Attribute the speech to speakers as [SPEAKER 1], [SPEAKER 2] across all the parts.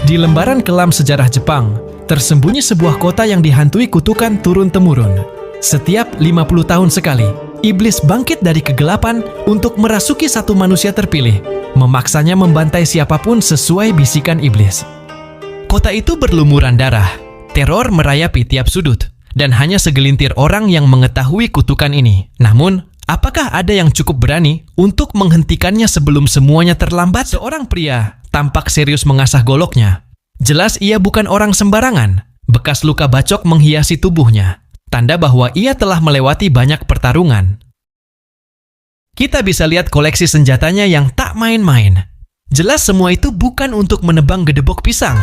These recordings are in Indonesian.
[SPEAKER 1] Di lembaran kelam sejarah Jepang, tersembunyi sebuah kota yang dihantui kutukan turun-temurun. Setiap 50 tahun sekali, iblis bangkit dari kegelapan untuk merasuki satu manusia terpilih, memaksanya membantai siapapun sesuai bisikan iblis. Kota itu berlumuran darah, teror merayapi tiap sudut, dan hanya segelintir orang yang mengetahui kutukan ini. Namun, apakah ada yang cukup berani untuk menghentikannya sebelum semuanya terlambat? Seorang pria tampak serius mengasah goloknya. Jelas ia bukan orang sembarangan. Bekas luka bacok menghiasi tubuhnya, tanda bahwa ia telah melewati banyak pertarungan. Kita bisa lihat koleksi senjatanya yang tak main-main. Jelas semua itu bukan untuk menebang gedebok pisang.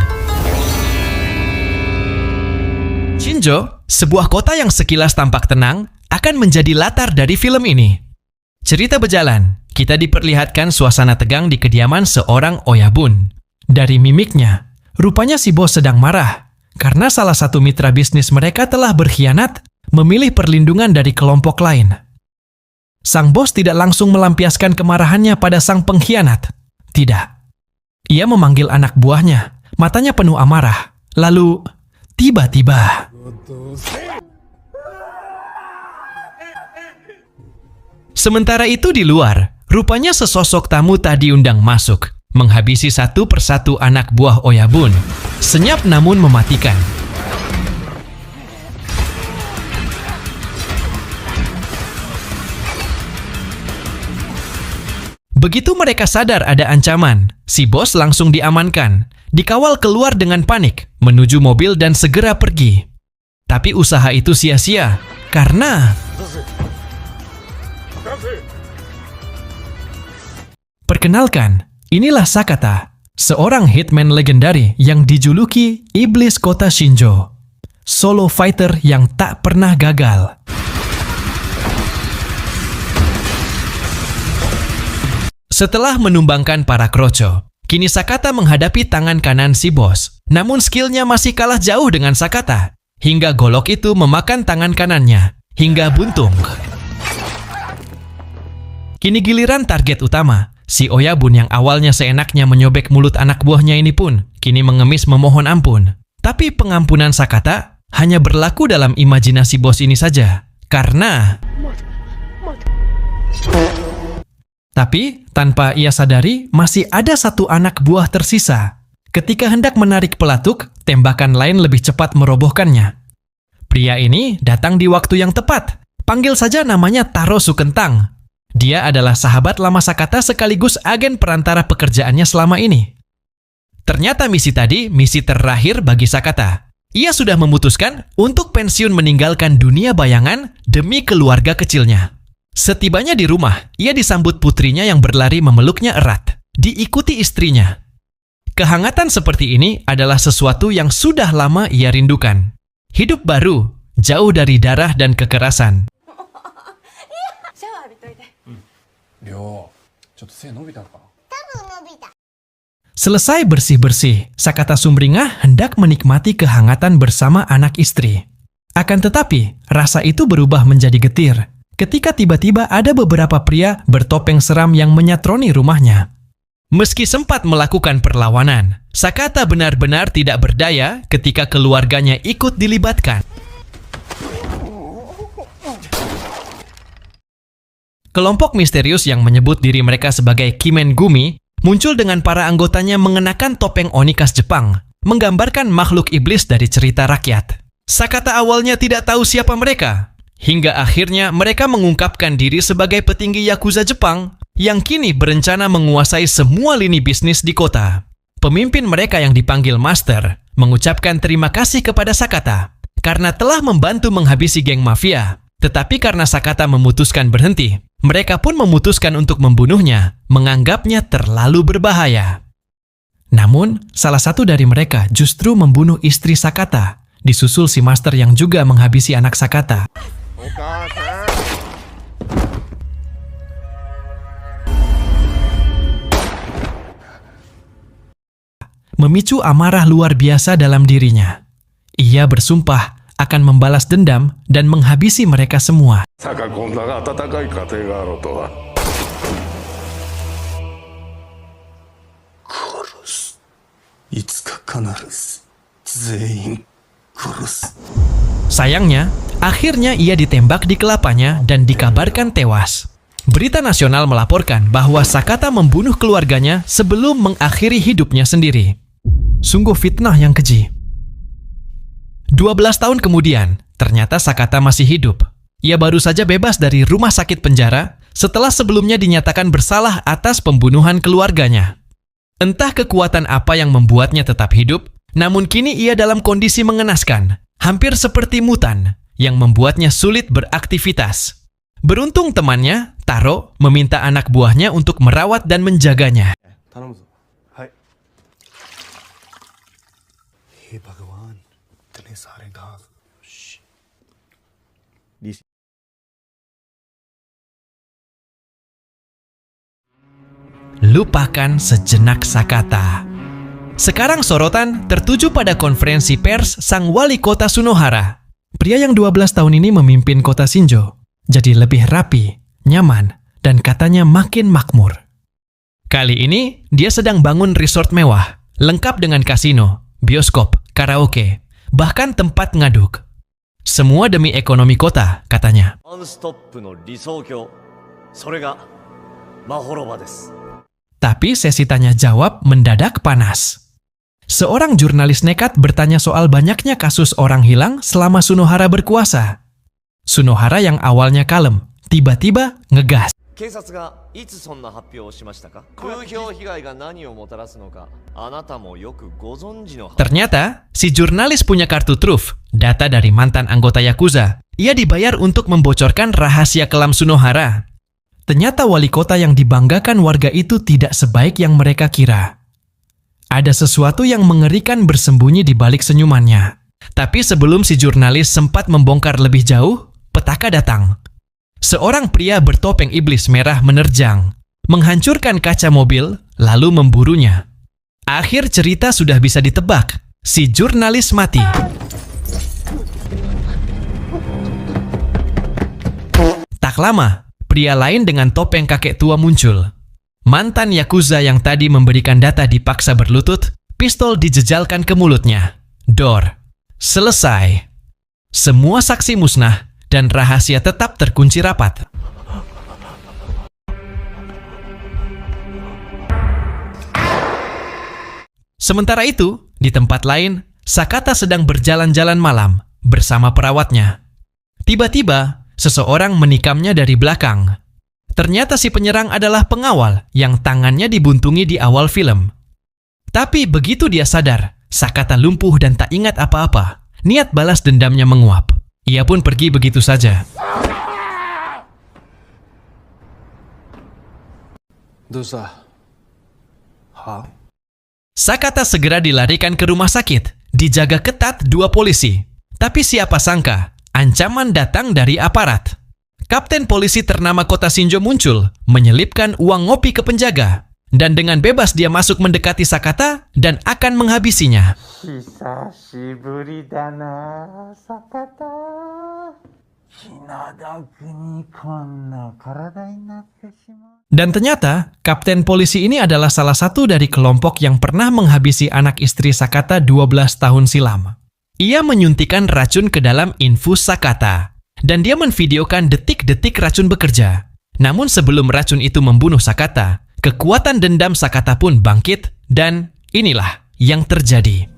[SPEAKER 1] Shinjo, sebuah kota yang sekilas tampak tenang, akan menjadi latar dari film ini. Cerita berjalan, kita diperlihatkan suasana tegang di kediaman seorang oyabun. Dari mimiknya, rupanya si bos sedang marah karena salah satu mitra bisnis mereka telah berkhianat, memilih perlindungan dari kelompok lain. Sang bos tidak langsung melampiaskan kemarahannya pada sang pengkhianat. Tidak. Ia memanggil anak buahnya, matanya penuh amarah. Lalu, tiba-tiba... Sementara itu di luar, rupanya sesosok tamu tak diundang masuk, menghabisi satu persatu anak buah oyabun. Senyap namun mematikan. Begitu mereka sadar ada ancaman, si bos langsung diamankan, dikawal keluar dengan panik, menuju mobil dan segera pergi. Tapi usaha itu sia-sia, karena... Perkenalkan, inilah Sakata, seorang hitman legendari yang dijuluki Iblis Kota Shinjo. Solo fighter yang tak pernah gagal. Setelah menumbangkan para kroco, kini Sakata menghadapi tangan kanan si bos. Namun skillnya masih kalah jauh dengan Sakata, hingga golok itu memakan tangan kanannya, hingga buntung. Kini giliran target utama. Si oyabun yang awalnya seenaknya menyobek mulut anak buahnya ini pun kini mengemis memohon ampun. Tapi pengampunan Sakata hanya berlaku dalam imajinasi bos ini saja. Karena... Tapi tanpa ia sadari masih ada satu anak buah tersisa. Ketika hendak menarik pelatuk, tembakan lain lebih cepat merobohkannya. Pria ini datang di waktu yang tepat. Panggil saja namanya Taro Sukentang. Dia adalah sahabat lama Sakata sekaligus agen perantara pekerjaannya selama ini. Ternyata misi tadi misi terakhir bagi Sakata. Ia sudah memutuskan untuk pensiun meninggalkan dunia bayangan demi keluarga kecilnya. Setibanya di rumah, ia disambut putrinya yang berlari memeluknya erat, diikuti istrinya. Kehangatan seperti ini adalah sesuatu yang sudah lama ia rindukan. Hidup baru, jauh dari darah dan kekerasan. Selesai bersih-bersih, Sakata Sumringah hendak menikmati kehangatan bersama anak istri. Akan tetapi, rasa itu berubah menjadi getir ketika tiba-tiba ada beberapa pria bertopeng seram yang menyatroni rumahnya. Meski sempat melakukan perlawanan, Sakata benar-benar tidak berdaya ketika keluarganya ikut dilibatkan. Kelompok misterius yang menyebut diri mereka sebagai Kimen Gumi muncul dengan para anggotanya mengenakan topeng oni khas Jepang, menggambarkan makhluk iblis dari cerita rakyat. Sakata awalnya tidak tahu siapa mereka, hingga akhirnya mereka mengungkapkan diri sebagai petinggi Yakuza Jepang yang kini berencana menguasai semua lini bisnis di kota. Pemimpin mereka yang dipanggil Master mengucapkan terima kasih kepada Sakata karena telah membantu menghabisi geng mafia. Tetapi karena Sakata memutuskan berhenti, mereka pun memutuskan untuk membunuhnya, menganggapnya terlalu berbahaya. Namun, salah satu dari mereka justru membunuh istri Sakata, disusul si Master yang juga menghabisi anak Sakata. Memicu amarah luar biasa dalam dirinya. Ia bersumpah akan membalas dendam dan menghabisi mereka semua. Sayangnya, akhirnya ia ditembak di kelapanya dan dikabarkan tewas. Berita nasional melaporkan bahwa Sakata membunuh keluarganya sebelum mengakhiri hidupnya sendiri. Sungguh fitnah yang keji. 12 tahun kemudian, ternyata Sakata masih hidup. Ia baru saja bebas dari rumah sakit penjara setelah sebelumnya dinyatakan bersalah atas pembunuhan keluarganya. Entah kekuatan apa yang membuatnya tetap hidup, namun kini ia dalam kondisi mengenaskan, hampir seperti mutan, yang membuatnya sulit beraktivitas. Beruntung temannya, Taro, meminta anak buahnya untuk merawat dan menjaganya. Lupakan sejenak Sakata. Sekarang sorotan tertuju pada konferensi pers sang wali kota Sunohara. Pria yang 12 tahun ini memimpin kota Shinjo jadi lebih rapi, nyaman, dan katanya makin makmur. Kali ini, dia sedang bangun resort mewah, lengkap dengan kasino, bioskop, karaoke, bahkan tempat ngaduk. Semua demi ekonomi kota, katanya. Tapi sesi tanya jawab mendadak panas. Seorang jurnalis nekat bertanya soal banyaknya kasus orang hilang selama Sunohara berkuasa. Sunohara yang awalnya kalem, tiba-tiba ngegas. Ternyata, si jurnalis punya kartu truf, data dari mantan anggota Yakuza. Ia dibayar untuk membocorkan rahasia kelam Sunohara. Ternyata wali kota yang dibanggakan warga itu tidak sebaik yang mereka kira. Ada sesuatu yang mengerikan bersembunyi di balik senyumannya. Tapi sebelum si jurnalis sempat membongkar lebih jauh, petaka datang. Seorang pria bertopeng iblis merah menerjang, menghancurkan kaca mobil, lalu memburunya. Akhir cerita sudah bisa ditebak. Si jurnalis mati. Tak lama, pria lain dengan topeng kakek tua muncul. Mantan Yakuza yang tadi memberikan data dipaksa berlutut, pistol dijejalkan ke mulutnya. Dor. Selesai. Semua saksi musnah dan rahasia tetap terkunci rapat. Sementara itu, di tempat lain, Sakata sedang berjalan-jalan malam bersama perawatnya. Tiba-tiba, seseorang menikamnya dari belakang. Ternyata si penyerang adalah pengawal yang tangannya dibuntungi di awal film. Tapi begitu dia sadar, Sakata lumpuh dan tak ingat apa-apa. Niat balas dendamnya menguap. Ia pun pergi begitu saja. Sakata segera dilarikan ke rumah sakit, dijaga ketat 2 polisi. Tapi siapa sangka, ancaman datang dari aparat. Kapten polisi ternama kota Shinjo muncul, menyelipkan uang ngopi ke penjaga. Dan dengan bebas dia masuk mendekati Sakata dan akan menghabisinya. Dan ternyata, kapten polisi ini adalah salah satu dari kelompok yang pernah menghabisi anak istri Sakata 12 tahun silam. Ia menyuntikkan racun ke dalam infus Sakata. Dan dia menvideokan detik-detik racun bekerja. Namun sebelum racun itu membunuh Sakata, kekuatan dendam Sakata pun bangkit dan inilah yang terjadi.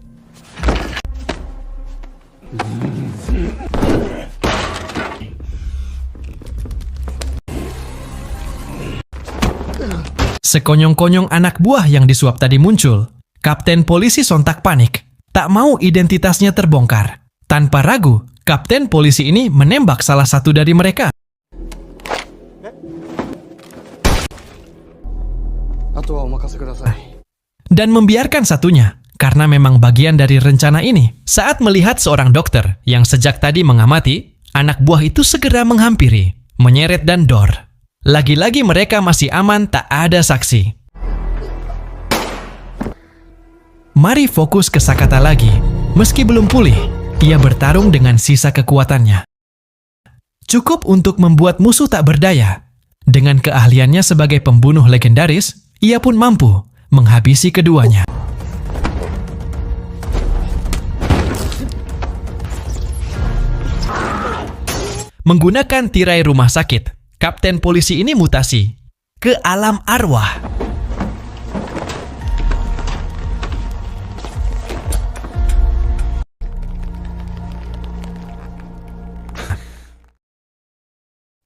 [SPEAKER 1] Sekonyong-konyong anak buah yang disuap tadi muncul. Kapten polisi sontak panik. Tak mau identitasnya terbongkar. Tanpa ragu, kapten polisi ini menembak salah satu dari mereka. Dan membiarkan satunya, karena memang bagian dari rencana ini. Saat melihat seorang dokter yang sejak tadi mengamati, anak buah itu segera menghampiri, menyeret dan dor. Lagi-lagi mereka masih aman, tak ada saksi. Mari fokus ke Sakata lagi. Meski belum pulih, ia bertarung dengan sisa kekuatannya. Cukup untuk membuat musuh tak berdaya. Dengan keahliannya sebagai pembunuh legendaris, ia pun mampu menghabisi keduanya. Menggunakan tirai rumah sakit, kapten polisi ini mutasi ke alam arwah.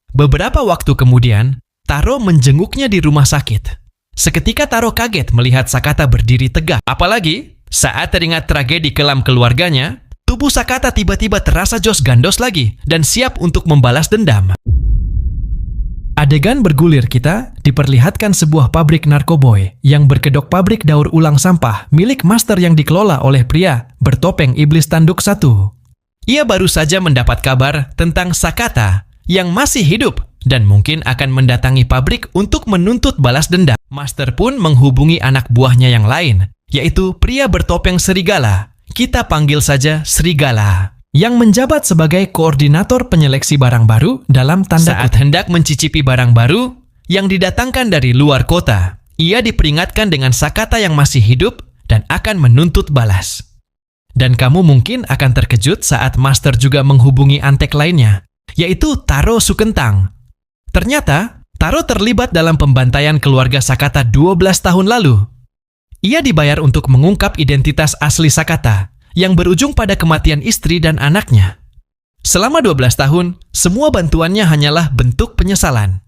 [SPEAKER 1] Beberapa waktu kemudian, Taro menjenguknya di rumah sakit. Seketika Taro kaget melihat Sakata berdiri tegak. Apalagi saat teringat tragedi kelam keluarganya, tubuh Sakata tiba-tiba terasa jos gandos lagi dan siap untuk membalas dendam. Adegan bergulir kita diperlihatkan sebuah pabrik narkoboy yang berkedok pabrik daur ulang sampah milik master yang dikelola oleh pria bertopeng iblis tanduk satu. Ia baru saja mendapat kabar tentang Sakata yang masih hidup dan mungkin akan mendatangi pabrik untuk menuntut balas dendam. Master pun menghubungi anak buahnya yang lain, yaitu pria bertopeng serigala. Kita panggil saja Serigala, yang menjabat sebagai koordinator penyeleksi barang baru dalam tanda kutip. Saat hendak mencicipi barang baru yang didatangkan dari luar kota, ia diperingatkan dengan Sakata yang masih hidup dan akan menuntut balas. Dan kamu mungkin akan terkejut saat Master juga menghubungi antek lainnya, yaitu Taro Sukentang. Ternyata, Taro terlibat dalam pembantaian keluarga Sakata 12 tahun lalu. Ia dibayar untuk mengungkap identitas asli Sakata, yang berujung pada kematian istri dan anaknya. Selama 12 tahun, semua bantuannya hanyalah bentuk penyesalan.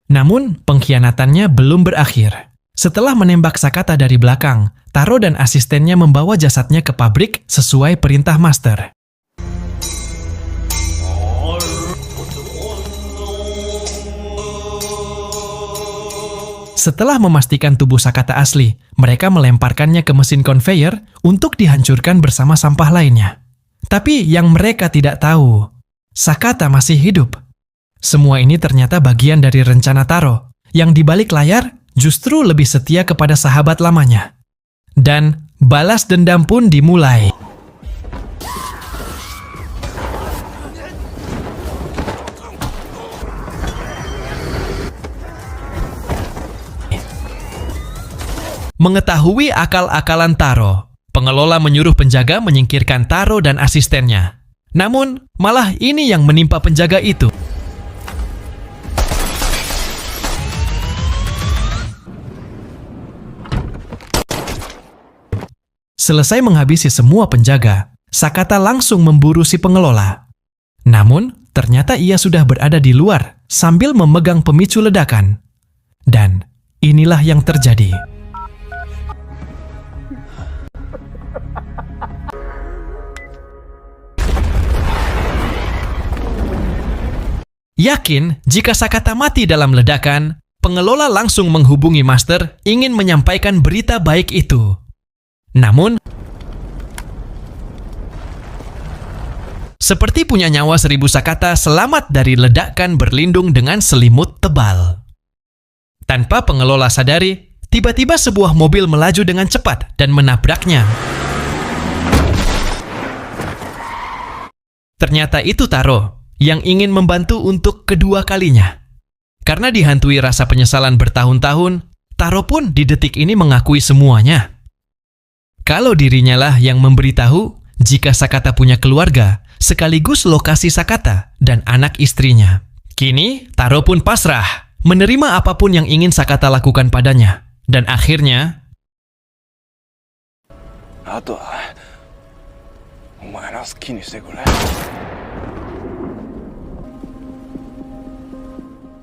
[SPEAKER 1] Namun, pengkhianatannya belum berakhir. Setelah menembak Sakata dari belakang, Taro dan asistennya membawa jasadnya ke pabrik sesuai perintah Master. Setelah memastikan tubuh Sakata asli, mereka melemparkannya ke mesin konveyor untuk dihancurkan bersama sampah lainnya. Tapi yang mereka tidak tahu, Sakata masih hidup. Semua ini ternyata bagian dari rencana Taro, yang di balik layar justru lebih setia kepada sahabat lamanya. Dan balas dendam pun dimulai. Mengetahui akal-akalan Taro, pengelola menyuruh penjaga menyingkirkan Taro dan asistennya. Namun, malah ini yang menimpa penjaga itu. Selesai menghabisi semua penjaga, Sakata langsung memburu si pengelola. Namun, ternyata ia sudah berada di luar sambil memegang pemicu ledakan. Dan inilah yang terjadi. Yakin jika Sakata mati dalam ledakan, pengelola langsung menghubungi Master ingin menyampaikan berita baik itu. Namun, seperti punya nyawa 1000 Sakata selamat dari ledakan berlindung dengan selimut tebal. Tanpa pengelola sadari, tiba-tiba sebuah mobil melaju dengan cepat dan menabraknya. Ternyata itu Taro yang ingin membantu untuk kedua kalinya. Karena dihantui rasa penyesalan bertahun-tahun, Taro pun di detik ini mengakui semuanya. Kalau dirinya lah yang memberitahu jika Sakata punya keluarga, sekaligus lokasi Sakata dan anak istrinya. Kini, Taro pun pasrah, menerima apapun yang ingin Sakata lakukan padanya. Dan akhirnya,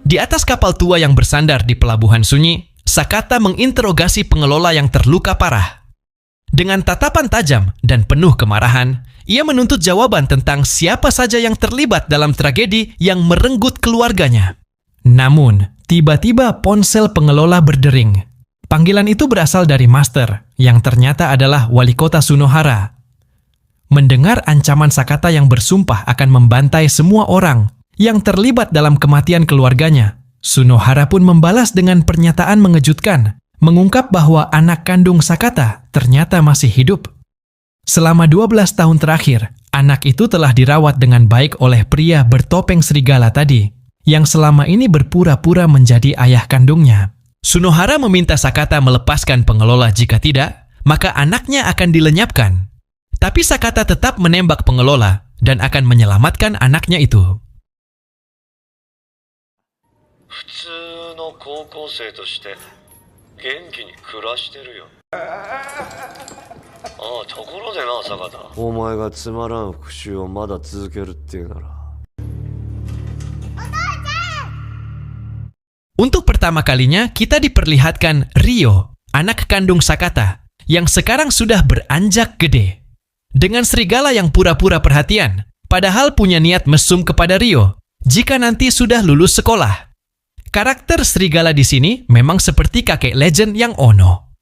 [SPEAKER 1] di atas kapal tua yang bersandar di pelabuhan sunyi, Sakata menginterogasi pengelola yang terluka parah. Dengan tatapan tajam dan penuh kemarahan, ia menuntut jawaban tentang siapa saja yang terlibat dalam tragedi yang merenggut keluarganya. Namun, tiba-tiba ponsel pengelola berdering. Panggilan itu berasal dari Master, yang ternyata adalah wali kota Sunohara. Mendengar ancaman Sakata yang bersumpah akan membantai semua orang yang terlibat dalam kematian keluarganya, Sunohara pun membalas dengan pernyataan mengejutkan, mengungkap bahwa anak kandung Sakata ternyata masih hidup. Selama 12 tahun terakhir, anak itu telah dirawat dengan baik oleh pria bertopeng serigala tadi, yang selama ini berpura-pura menjadi ayah kandungnya. Sunohara meminta Sakata melepaskan pengelola, jika tidak, maka anaknya akan dilenyapkan. Tapi Sakata tetap menembak pengelola dan akan menyelamatkan anaknya itu.
[SPEAKER 2] 普通の高校生として元気に暮らしてるよ。ああ、ところでな、坂田。お前がつまらん復讐をまだ続けるっていうなら。
[SPEAKER 1] Untuk pertama kalinya, kita diperlihatkan Ryo, anak kandung Sakata, yang sekarang sudah beranjak gede. Dengan serigala yang pura-pura perhatian, padahal punya niat mesum kepada Ryo jika nanti sudah lulus sekolah. Karakter serigala di sini memang seperti kakek legend yang Ono.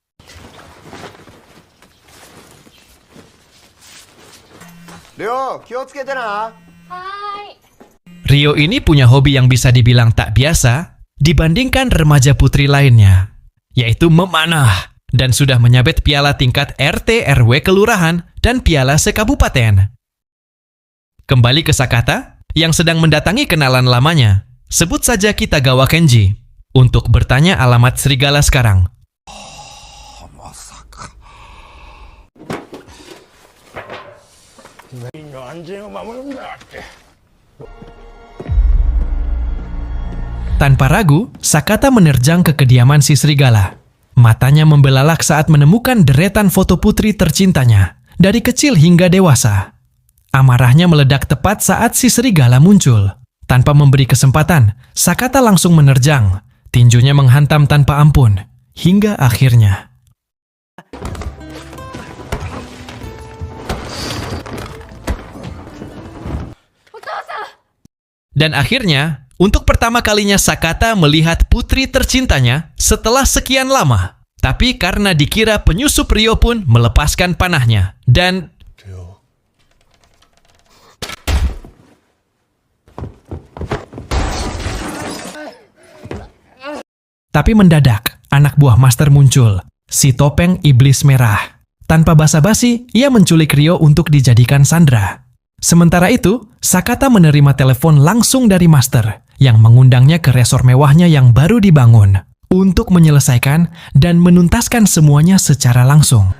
[SPEAKER 2] Ryo, kiyotsukete na.
[SPEAKER 3] Hai.
[SPEAKER 1] Ryo ini punya hobi yang bisa dibilang tak biasa dibandingkan remaja putri lainnya, yaitu memanah, dan sudah menyabet piala tingkat RT RW kelurahan dan piala sekabupaten. Kembali ke Sakata yang sedang mendatangi kenalan lamanya. Sebut saja Kitagawa Kenji untuk bertanya alamat serigala sekarang. Tanpa ragu, Sakata menerjang ke kediaman si serigala. Matanya membelalak saat menemukan deretan foto putri tercintanya, dari kecil hingga dewasa. Amarahnya meledak tepat saat si serigala muncul. Tanpa memberi kesempatan, Sakata langsung menerjang. Tinjunya menghantam tanpa ampun, hingga akhirnya. Dan akhirnya, untuk pertama kalinya Sakata melihat putri tercintanya setelah sekian lama. Tapi karena dikira penyusup Ryo pun melepaskan panahnya. Dan tapi mendadak, anak buah Master muncul, si topeng iblis merah. Tanpa basa-basi, ia menculik Ryo untuk dijadikan sandera. Sementara itu, Sakata menerima telepon langsung dari Master yang mengundangnya ke resor mewahnya yang baru dibangun untuk menyelesaikan dan menuntaskan semuanya secara langsung.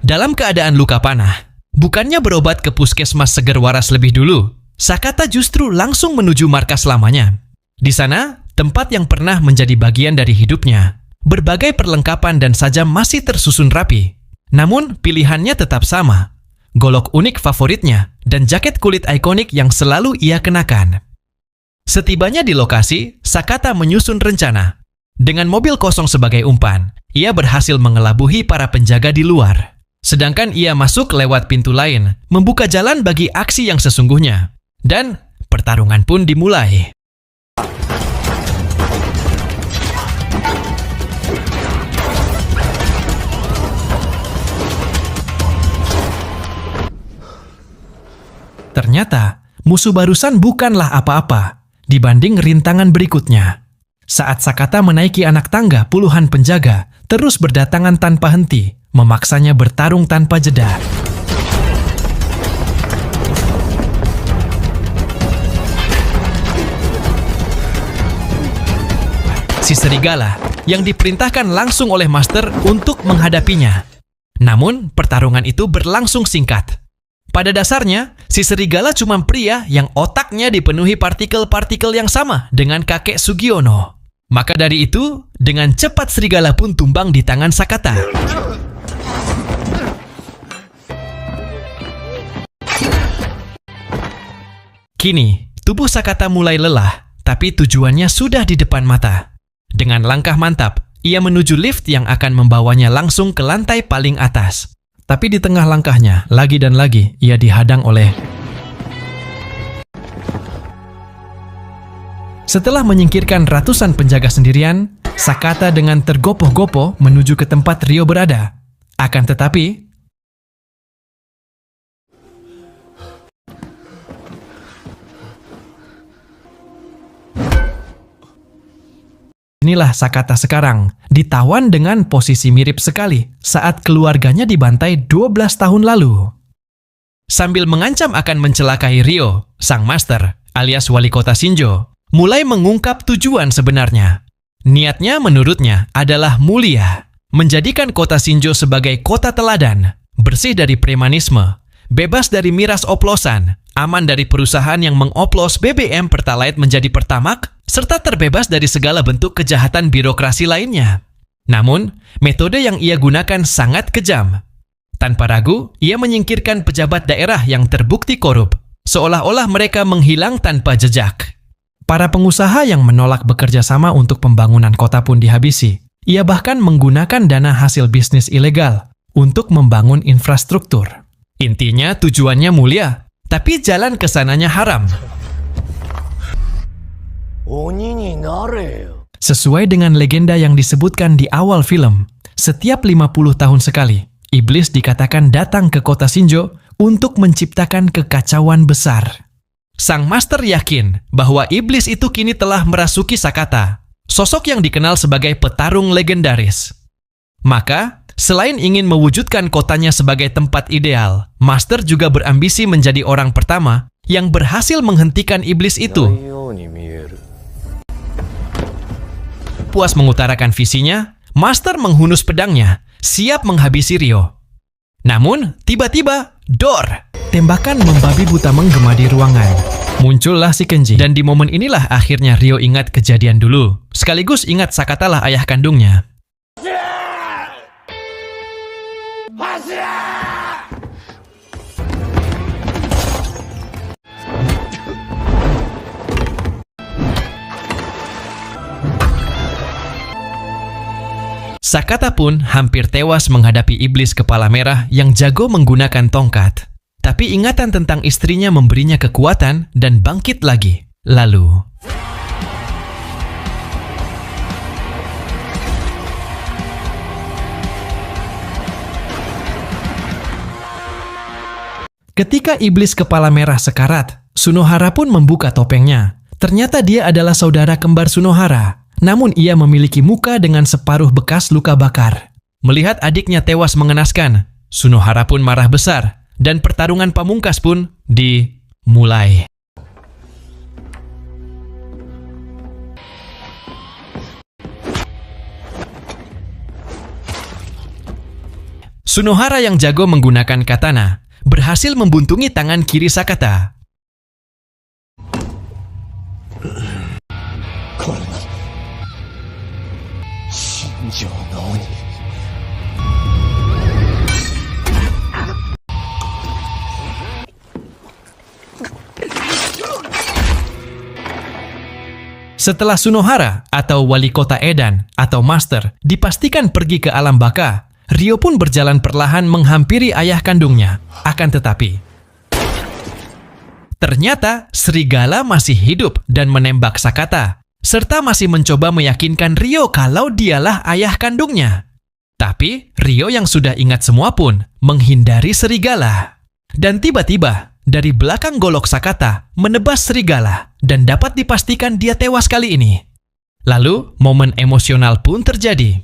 [SPEAKER 1] Dalam keadaan luka panah, bukannya berobat ke puskesmas seger waras lebih dulu, Sakata justru langsung menuju markas lamanya. Di sana, tempat yang pernah menjadi bagian dari hidupnya. Berbagai perlengkapan dan sajam masih tersusun rapi. Namun, pilihannya tetap sama. Golok unik favoritnya dan jaket kulit ikonik yang selalu ia kenakan. Setibanya di lokasi, Sakata menyusun rencana. Dengan mobil kosong sebagai umpan, ia berhasil mengelabuhi para penjaga di luar. Sedangkan ia masuk lewat pintu lain, membuka jalan bagi aksi yang sesungguhnya. Dan pertarungan pun dimulai. Ternyata, musuh barusan bukanlah apa-apa dibanding rintangan berikutnya. Saat Sakata menaiki anak tangga, puluhan penjaga terus berdatangan tanpa henti, memaksanya bertarung tanpa jeda. Si serigala yang diperintahkan langsung oleh Master untuk menghadapinya. Namun, pertarungan itu berlangsung singkat. Pada dasarnya, si serigala cuma pria yang otaknya dipenuhi partikel-partikel yang sama dengan kakek Sugiono. Maka dari itu, dengan cepat serigala pun tumbang di tangan Sakata. Kini, tubuh Sakata mulai lelah, tapi tujuannya sudah di depan mata. Dengan langkah mantap, ia menuju lift yang akan membawanya langsung ke lantai paling atas. Tapi di tengah langkahnya, lagi dan lagi, ia dihadang oleh... Setelah menyingkirkan ratusan penjaga sendirian, Sakata dengan tergopoh-gopoh menuju ke tempat Ryo berada. Akan tetapi... Inilah Sakata sekarang, ditawan dengan posisi mirip sekali saat keluarganya dibantai 12 tahun lalu. Sambil mengancam akan mencelakai Ryo, sang master, alias wali kota Shinjo, mulai mengungkap tujuan sebenarnya. Niatnya menurutnya adalah mulia, menjadikan kota Shinjo sebagai kota teladan, bersih dari premanisme, bebas dari miras oplosan, aman dari perusahaan yang mengoplos BBM Pertalite menjadi Pertamax, serta terbebas dari segala bentuk kejahatan birokrasi lainnya. Namun, metode yang ia gunakan sangat kejam. Tanpa ragu, ia menyingkirkan pejabat daerah yang terbukti korup, seolah-olah mereka menghilang tanpa jejak. Para pengusaha yang menolak bekerja sama untuk pembangunan kota pun dihabisi. Ia bahkan menggunakan dana hasil bisnis ilegal untuk membangun infrastruktur. Intinya tujuannya mulia, tapi jalan ke sananya haram. Sesuai dengan legenda yang disebutkan di awal film, setiap 50 tahun sekali, iblis dikatakan datang ke kota Shinjo untuk menciptakan kekacauan besar. Sang master yakin bahwa iblis itu kini telah merasuki Sakata, sosok yang dikenal sebagai petarung legendaris. Maka, selain ingin mewujudkan kotanya sebagai tempat ideal, Master juga berambisi menjadi orang pertama yang berhasil menghentikan iblis itu. Puas mengutarakan visinya, Master menghunus pedangnya, siap menghabisi Ryo. Namun, tiba-tiba, dor! Tembakan membabi buta menggema di ruangan. Muncullah si Kenji, dan di momen inilah akhirnya Ryo ingat kejadian dulu, sekaligus ingat Sakata lah ayah kandungnya. Sakata pun hampir tewas menghadapi iblis kepala merah yang jago menggunakan tongkat. Tapi ingatan tentang istrinya memberinya kekuatan dan bangkit lagi. Lalu, ketika iblis kepala merah sekarat, Sunohara pun membuka topengnya. Ternyata dia adalah saudara kembar Sunohara. Namun ia memiliki muka dengan separuh bekas luka bakar. Melihat adiknya tewas mengenaskan, Sunohara pun marah besar. Dan pertarungan pamungkas pun dimulai. Sunohara yang jago menggunakan katana berhasil membuntungi tangan kiri Sakata. Setelah Sunohara atau wali kota Edan atau Master dipastikan pergi ke alam baka, Ryo pun berjalan perlahan menghampiri ayah kandungnya. Akan tetapi, ternyata serigala masih hidup dan menembak Sakata, serta masih mencoba meyakinkan Ryo kalau dialah ayah kandungnya. Tapi Ryo yang sudah ingat semua pun menghindari serigala. Dan tiba-tiba, dari belakang golok Sakata menebas serigala dan dapat dipastikan dia tewas kali ini. Lalu, momen emosional pun terjadi.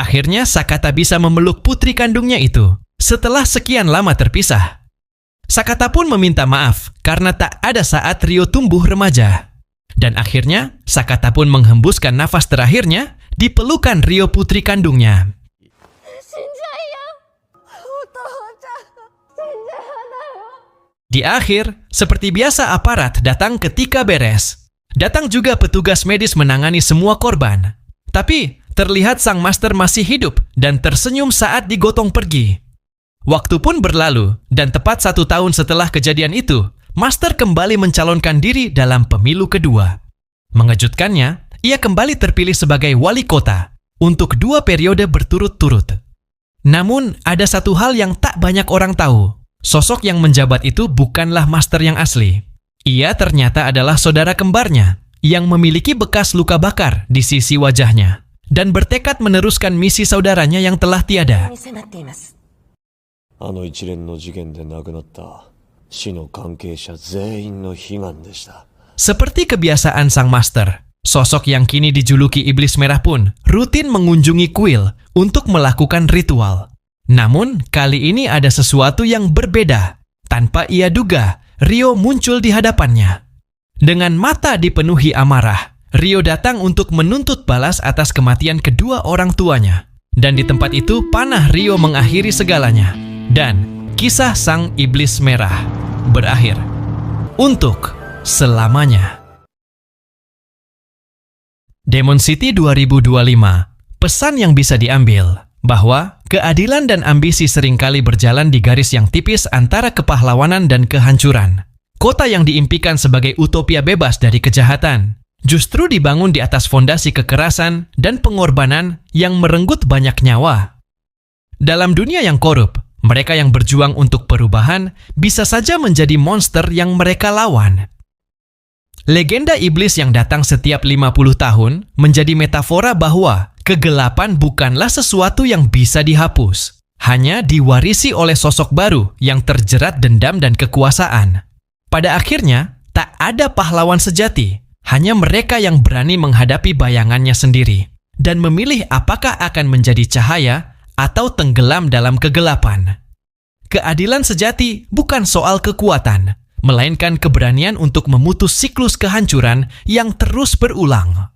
[SPEAKER 1] Akhirnya Sakata bisa memeluk putri kandungnya itu setelah sekian lama terpisah. Sakata pun meminta maaf karena tak ada saat Ryo tumbuh remaja. Dan akhirnya, Sakata pun menghembuskan nafas terakhirnya di pelukan Ryo putri kandungnya. Di akhir, seperti biasa aparat datang ketika beres. Datang juga petugas medis menangani semua korban. Tapi, terlihat sang master masih hidup dan tersenyum saat digotong pergi. Waktu pun berlalu, dan tepat 1 tahun setelah kejadian itu, Master kembali mencalonkan diri dalam pemilu kedua. Mengejutkannya, ia kembali terpilih sebagai wali kota untuk 2 periode berturut-turut. Namun, ada satu hal yang tak banyak orang tahu. Sosok yang menjabat itu bukanlah Master yang asli. Ia ternyata adalah saudara kembarnya yang memiliki bekas luka bakar di sisi wajahnya dan bertekad meneruskan misi saudaranya yang telah tiada. Seperti kebiasaan sang master, sosok yang kini dijuluki Iblis Merah pun rutin mengunjungi kuil untuk melakukan ritual. Namun, kali ini ada sesuatu yang berbeda. Tanpa ia duga, Ryo muncul di hadapannya. Dengan mata dipenuhi amarah, Ryo datang untuk menuntut balas atas kematian kedua orang tuanya. Dan di tempat itu, panah Ryo mengakhiri segalanya. Dan kisah sang iblis merah berakhir untuk selamanya. Demon City 2025. Pesan yang bisa diambil bahwa keadilan dan ambisi seringkali berjalan di garis yang tipis antara kepahlawanan dan kehancuran. Kota yang diimpikan sebagai utopia bebas dari kejahatan justru dibangun di atas fondasi kekerasan dan pengorbanan yang merenggut banyak nyawa. Dalam dunia yang korup, mereka yang berjuang untuk perubahan bisa saja menjadi monster yang mereka lawan. Legenda iblis yang datang setiap 50 tahun menjadi metafora bahwa kegelapan bukanlah sesuatu yang bisa dihapus, hanya diwarisi oleh sosok baru yang terjerat dendam dan kekuasaan. Pada akhirnya, tak ada pahlawan sejati, hanya mereka yang berani menghadapi bayangannya sendiri dan memilih apakah akan menjadi cahaya atau tenggelam dalam kegelapan. Keadilan sejati bukan soal kekuatan, melainkan keberanian untuk memutus siklus kehancuran yang terus berulang.